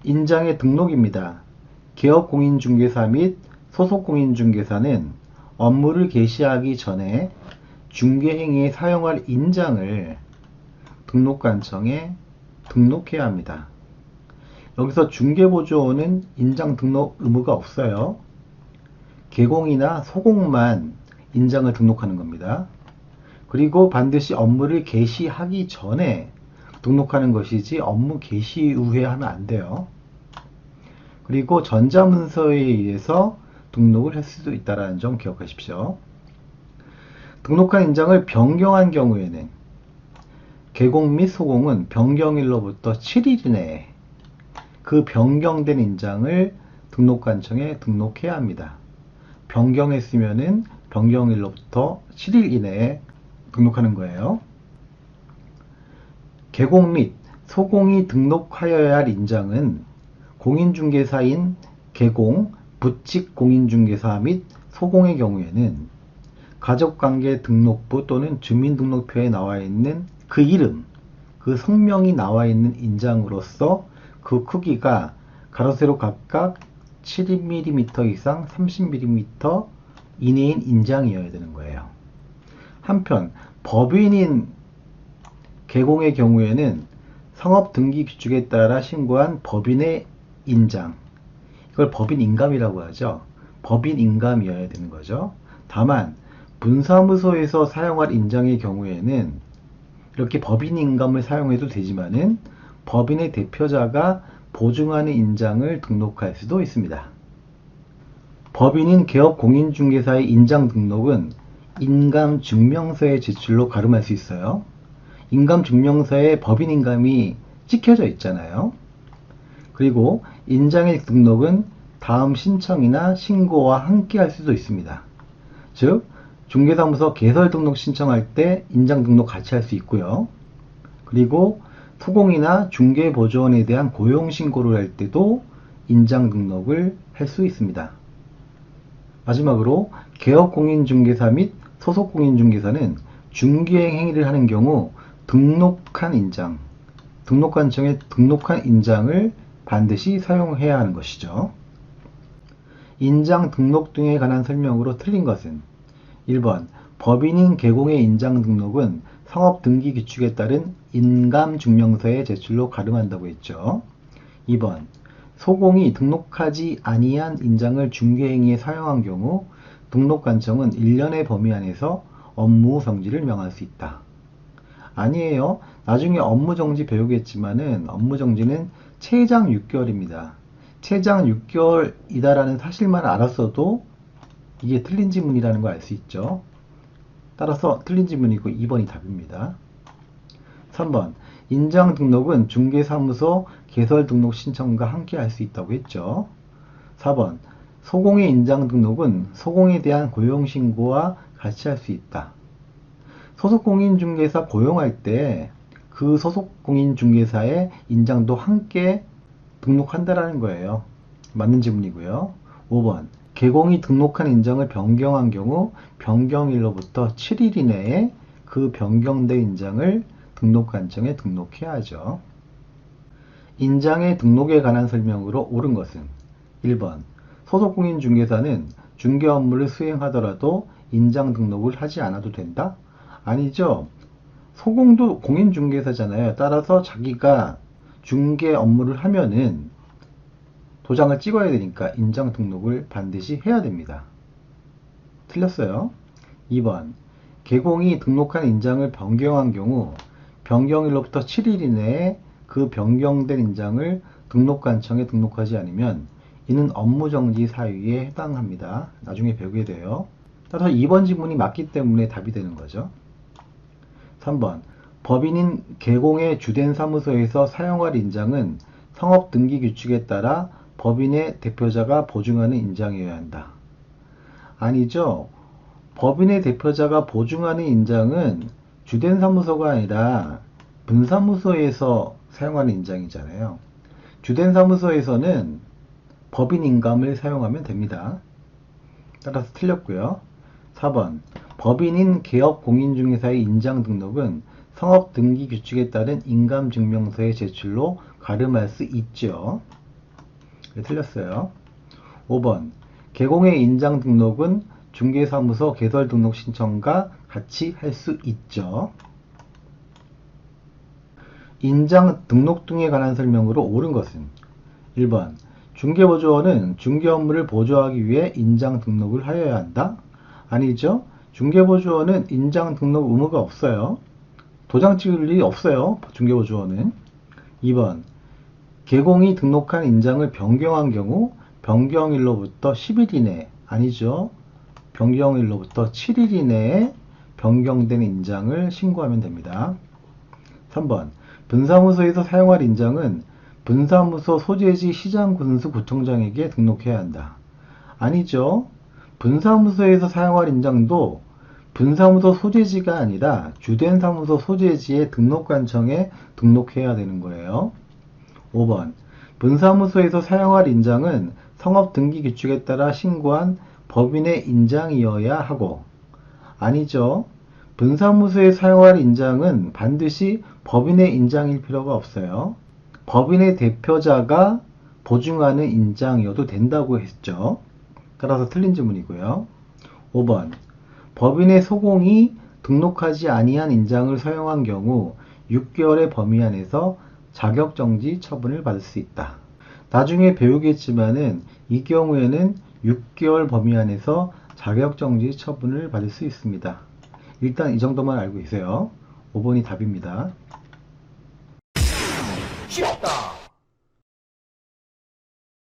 인장의 등록입니다. 개업공인중개사 및 소속공인중개사는 업무를 개시하기 전에 중개행위에 사용할 인장을 등록관청에 등록해야 합니다. 여기서 중개보조원은 인장 등록 의무가 없어요. 개공이나 소공만 인장을 등록하는 겁니다. 그리고 반드시 업무를 개시하기 전에 등록하는 것이지 업무 개시 이후에 하면 안 돼요. 그리고 전자문서에 의해서 등록을 할 수도 있다는 점 기억하십시오. 등록한 인장을 변경한 경우에는 개공 및 소공은 변경일로부터 7일 이내에 그 변경된 인장을 등록관청에 등록해야 합니다. 변경했으면은 변경일로부터 7일 이내에 등록하는 거예요. 개공 및 소공이 등록하여야 할 인장은 공인중개사인 개공, 부칙 공인중개사 및 소공의 경우에는 가족관계 등록부 또는 주민등록표에 나와 있는 그 이름, 그 성명이 나와 있는 인장으로서 그 크기가 가로 세로 각각 7mm 이상 30mm 이내인 인장이어야 되는 거예요. 한편 법인인 개공의 경우에는 상업등기규칙에 따라 신고한 법인의 인장, 이걸 법인인감이라고 하죠. 법인인감이어야 되는 거죠. 다만 분사무소에서 사용할 인장의 경우에는 이렇게 법인인감을 사용해도 되지만은 법인의 대표자가 보증하는 인장을 등록할 수도 있습니다. 법인인 개업공인중개사의 인장 등록은 인감증명서의 제출로 가름할 수 있어요. 인감증명서에 법인인감이 찍혀져 있잖아요. 그리고 인장의 등록은 다음 신청이나 신고와 함께 할 수도 있습니다. 즉, 중개사무소 개설 등록 신청할 때 인장 등록 같이 할 수 있고요. 그리고 소공이나 중개보조원에 대한 고용신고를 할 때도 인장 등록을 할 수 있습니다. 마지막으로 개업공인중개사 및 소속공인중개사는 중개행 행위를 하는 경우 등록한 인장, 등록관청에 등록한 인장을 반드시 사용해야 하는 것이죠. 인장 등록 등에 관한 설명으로 틀린 것은 1번 법인인 개공의 인장 등록은 상업등기규칙에 따른 인감증명서의 제출로 가름한다고 했죠. 2번 소공이 등록하지 아니한 인장을 중개행위에 사용한 경우 등록관청은 1년의 범위 안에서 업무정지를 명할 수 있다. 아니에요. 나중에 업무정지 배우겠지만은 업무정지는 최장 6개월입니다. 최장 6개월이다라는 사실만 알았어도 이게 틀린 지문이라는 걸 알 수 있죠. 따라서 틀린 지문이고 2번이 답입니다. 3번 인장 등록은 중개사무소 개설 등록 신청과 함께 할 수 있다고 했죠. 4번 소공의 인장 등록은 소공에 대한 고용신고와 같이 할 수 있다. 소속공인중개사 고용할 때 그 소속공인중개사의 인장도 함께 등록한다라는 거예요. 맞는 지문이고요. 5번 개공이 등록한 인장을 변경한 경우 변경일로부터 7일 이내에 그 변경된 인장을 등록관청에 등록해야 하죠. 인장의 등록에 관한 설명으로 옳은 것은 1번 소속공인중개사는 중개 업무를 수행하더라도 인장 등록을 하지 않아도 된다? 아니죠. 소공도 공인중개사잖아요. 따라서 자기가 중개 업무를 하면은 도장을 찍어야 되니까 인장 등록을 반드시 해야 됩니다. 틀렸어요. 2번 개공이 등록한 인장을 변경한 경우 변경일로부터 7일 이내에 그 변경된 인장을 등록관청에 등록하지 않으면 이는 업무정지 사유에 해당합니다. 나중에 배우게 돼요. 따라서 2번 지문이 맞기 때문에 답이 되는 거죠. 3번 법인인 개공의 주된 사무소에서 사용할 인장은 상업등기규칙에 따라 법인의 대표자가 보증하는 인장이어야 한다. 아니죠. 법인의 대표자가 보증하는 인장은 주된 사무소가 아니라 분사무소에서 사용하는 인장이잖아요. 주된 사무소에서는 법인 인감을 사용하면 됩니다. 따라서 틀렸고요. 4번 법인인 개업공인중개사의 인장 등록은 상업등기규칙에 따른 인감증명서의 제출로 가름할 수 있죠. 틀렸어요. 5번. 개공의 인장 등록은 중개사무소 개설 등록 신청과 같이 할 수 있죠. 인장 등록 등에 관한 설명으로 옳은 것은 1번. 중개보조원은 중개 업무를 보조하기 위해 인장 등록을 하여야 한다? 아니죠. 중개보조원은 인장 등록 의무가 없어요. 도장 찍을 일이 없어요. 중개보조원은. 2번. 개공이 등록한 인장을 변경한 경우 변경일로부터 10일 이내 아니죠. 변경일로부터 7일 이내에 변경된 인장을 신고하면 됩니다. 3번. 분사무소에서 사용할 인장은 분사무소 소재지 시장군수구청장에게 등록해야 한다. 아니죠. 분사무소에서 사용할 인장도 분사무소 소재지가 아니라 주된 사무소 소재지의 등록관청에 등록해야 되는 거예요. 5번. 분사무소에서 사용할 인장은 성업등기규칙에 따라 신고한 법인의 인장이어야 하고 아니죠. 분사무소에 사용할 인장은 반드시 법인의 인장일 필요가 없어요. 법인의 대표자가 보증하는 인장이어도 된다고 했죠. 따라서 틀린 질문이고요. 5번. 법인의 소공이 등록하지 아니한 인장을 사용한 경우 6개월의 범위 안에서 자격정지 처분을 받을 수 있다. 나중에 배우겠지만은 이 경우에는 6개월 범위 안에서 자격정지 처분을 받을 수 있습니다. 일단 이 정도만 알고 계세요. 5번이 답입니다. 쉽다.